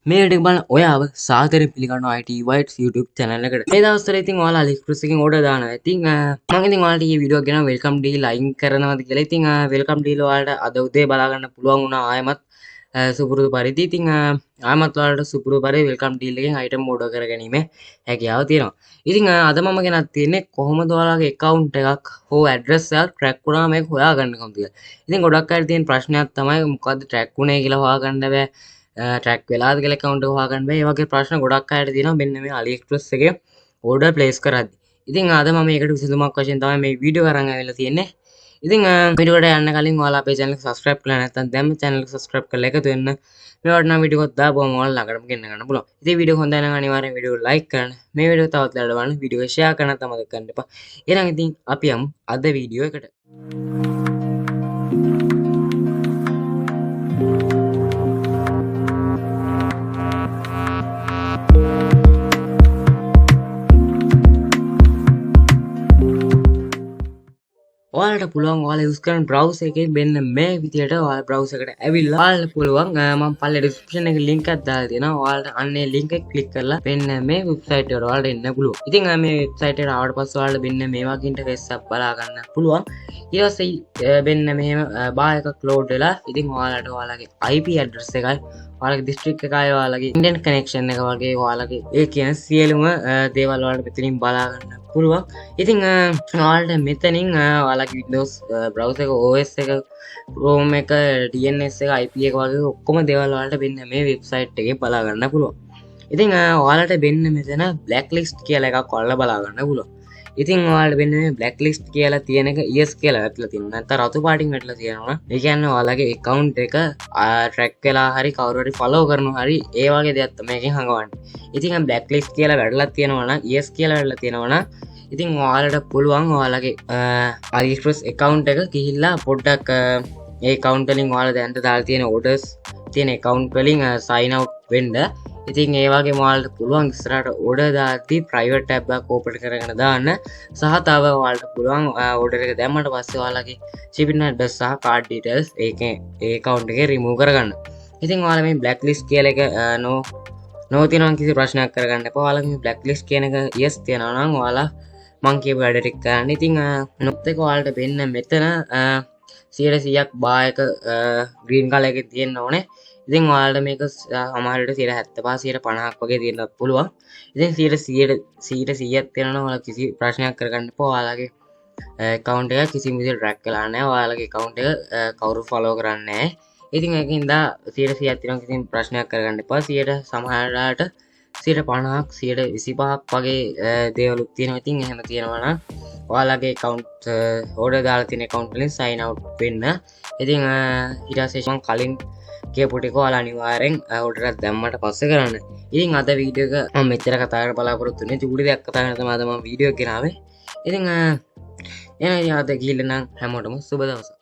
මේ ටික බලන්න ඔයාව සාදරයෙන් පිළිගන්නවා ICT Insights YouTube channel එකට. මේ දවස්වල ඉතින් ඔයාලා AliExpress එකෙන් order දානවා. ඉතින් මම ඉතින් ඔයාලට මේ වීඩියෝ එක ගෙන welcome deal අයින් කරනවාද කියලා. ඉතින් welcome deal ඔයාලට අද උදේ බලා ගන්න පුළුවන් වුණා ආයමත් සුපුරුදු පරිදි. ඉතින් ආයමත් ඔයාලට සුපුරුදු පරිදි welcome deal එකෙන් item order කරගැනීමේ හැකියාව තියෙනවා. ඉතින් අද මම ගෙනත් තියෙන්නේ කොහොමද ඔයාලගේ account එකක් හෝ address එකක් track වුණා මේක හොයාගන්න කොහොමද කියලා. ඉතින් ගොඩක් අය තියෙන ප්‍රශ්නයක් තමයි මොකද්ද track වුණේ කියලා හොයාගන්න බෑ. ට්‍රැක් වෙලාද කියලා account එක හොයාගන්න බෑ. ඒ වගේ ප්‍රශ්න ගොඩක් අයට තියෙනවා මෙන්න මේ AliExpress එකේ order place කරද්දි. ඉතින් අද මම මේකට විසඳුමක් වශයෙන් තමයි මේ වීඩියෝ අරන් ආවිල්ලා තියෙන්නේ. ඉතින් වීඩියෝට යන්න කලින් ඔයාලා අපේ channel එක subscribe කරලා නැත්නම් දැන්ම channel එක subscribe කරලා එකතු වෙන්න. මේ වටිනා වීඩියෝ එකක් දාපුවම ඔයාලා ළඟටම ගෙන්න ගන්න පුළුවන්. ඉතින් වීඩියෝ හොඳ නම් අනිවාර්යෙන් වීඩියෝ like කරන්න. මේ වීඩියෝ තවත් ළඟට බලන්න වීඩියෝ එක share කරන්න තමයි මතක ගන්න එපා. එහෙනම් ඉතින් අපි යමු අද වීඩියෝ එකට. ඔයාලට පුළුවන් ඔයාලා යූස් කරන browser එකේ මෙන්න මේ විදියට ඔයාලා browser එකට ඇවිල්ලා ඔයාලට පුළුවන් මම පල්ලේ description එකේ link එකක් දාලා තියෙනවා. ඔයාලට අන්නේ link එක click කරලා මෙන්න මේ website එකට ඔයාලට එන්න පුළුවන්. ඉතින් මේ website එකට ආවට පස්සේ ඔයාලට මෙන්න මේ වගේ interface එකක් බලා ගන්න පුළුවන්. ඊට පස්සේ මෙන්න මෙහෙම bar එකක් load වෙලා ඉතින් ඔයාලට ඔයාලගේ IP address එකයි ඔයාලගේ district එකයි ඔයාලගේ internet connection එක වගේ ඔයාලගේ ඒ කියන සියලුම දේවල් ඔයාලට මෙතනින් බලා ගන්න පුළුවන්. ඉතින් ඔයාලට මෙතනින් ඔයාලගේ Windows browser එක OS එක Chrome එක DNS එක IP එක වගේ ඔක්කොම දේවල් ඔයාලට මෙන්න මේ website එකේ බලා ගන්න පුළුවන්. ඉතින් ඔයාලට මෙන්න මෙතන blacklist කියලා එකක් ඔයාලලා බලා ගන්න පුළුවන්. ඉතින් ඔයාලට මෙන්න මේ blacklist කියලා තියෙන එක yes කියලා වැටලා තියෙනවා. නැත්නම් රතු පාටින් වැටලා තියෙනවා. ඒ කියන්නේ ඔයාලගේ account එක track වෙලා හරි කවුරු හරි follow කරනවා හරි ඒ වගේ දෙයක් තමයි මේකෙන් හංගවන්නේ. ඉතින් blacklist කියලා වැටලා තියෙනවා නම් yes කියලා වැටලා තියෙනවා නම් ඉතින් ඔයාලට පුළුවන් ඔයාලගේ AliExpress account එක ගිහිල්ලා පොඩ්ඩක් ඒ account වලින් ඔයාලා දැන් දාලා තියෙන orders තියෙන account වලින් sign out වෙන්න. ඉතින් ඒ වගේම ඔයාලට පුළුවන් ඉස්සරහට order දාද්දී private tab එකක් open කරගෙන දාන්න. සහ තව ඔයාලට පුළුවන් order එක දැම්මට පස්සේ ඔයාලගේ shipping address සහ card details ඒකේ ඒ account එකේ remove කරගන්න. ඉතින් ඔයාලා මේ blacklist කියලා එක no තියෙනවා කිසි ප්‍රශ්නයක් කරගන්න එපා. ඔයාලා මේ blacklist කියන එක yes තියනවා නම් ඔයාලා මං කියපු වැඩ ටික කරන්න. ඉතින් නොත් එක ඔයාලට වෙන්න මෙතන 100%ක් බා එක green color එකේ තියෙන්න ඕනේ. ඉතින් ඔයාලට මේක සමහරවිට 75 150ක් වගේ තියෙන්න පුළුවන්. ඉතින් 100ක් තියෙනවා ඔයාලා කිසි ප්‍රශ්නයක් කරගන්න එපා. ඔයාලගේ account එක කිසිම විදිහට track වෙලා නැහැ. ඔයාලගේ account එක කවුරු follow කරන්නේ නැහැ. ඉතින් ඒකින්ද 100ක් තියෙනවා කිසිම ප්‍රශ්නයක් කරගන්න එපා. 100ට සමහරවිට 50ක් 125ක් වගේ දේවලුත් තියෙනවා. ඉතින් එහෙම තියෙනවා නම් ඔයාලගේ account order දාලා තියෙන account වලින් sign out වෙන්න. ඉතින් ඊට පස්සේ මම කලින් කියපු ටික ඔයාලා අනිවාර්යෙන් order එකක් දැම්මට පස්සේ කරන්න. ඉතින් අද වීඩියෝ එක මම මෙච්චර කතා කරලා බලාපොරොත්තු වෙන්නේ චුටි දෙයක් කතා කරන තමයි අද මම වීඩියෝ එක ගෙනාවේ. ඉතින් එහෙනම් අද ගිහිල්ලා නම් හැමෝටම සුබ දවසක්.